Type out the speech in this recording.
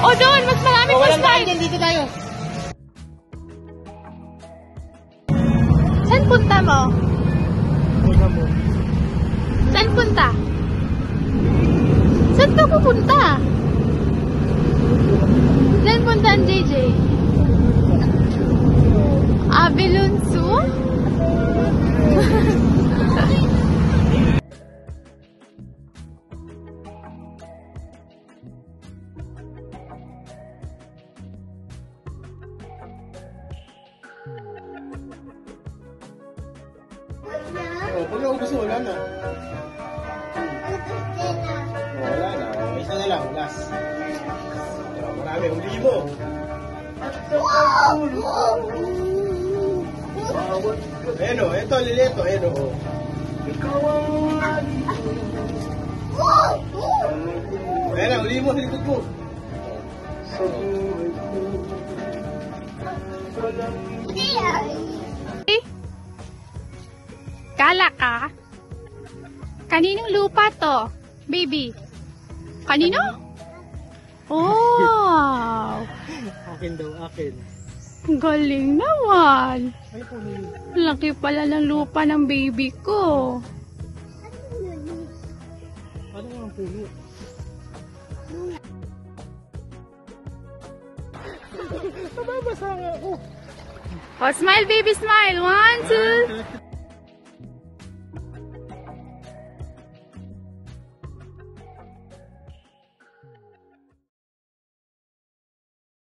O doon, mas marami pa Walang daan slide. dyan, dito tayo. Saan punta mo? Punta mo. Saan punta? Saan ka pupunta? Saan punta ang JJ? Abilunsu? Oh, pag naubos mo, wala na. Wala na. Isa na lang, last. Marami, huli mo. Ayan o, ito, lilito, ayan o. Ayan na, huli mo, likod mo. Eh? Kala ka? Kaninong lupa to? Baby? Kanino? Oh! Akin daw, akin. Galing naman. Ay, huli. Laki pala ng lupa ng baby ko. Ano ang puno? Mababasa nga ako. Oh, smile baby, smile. 1, 2.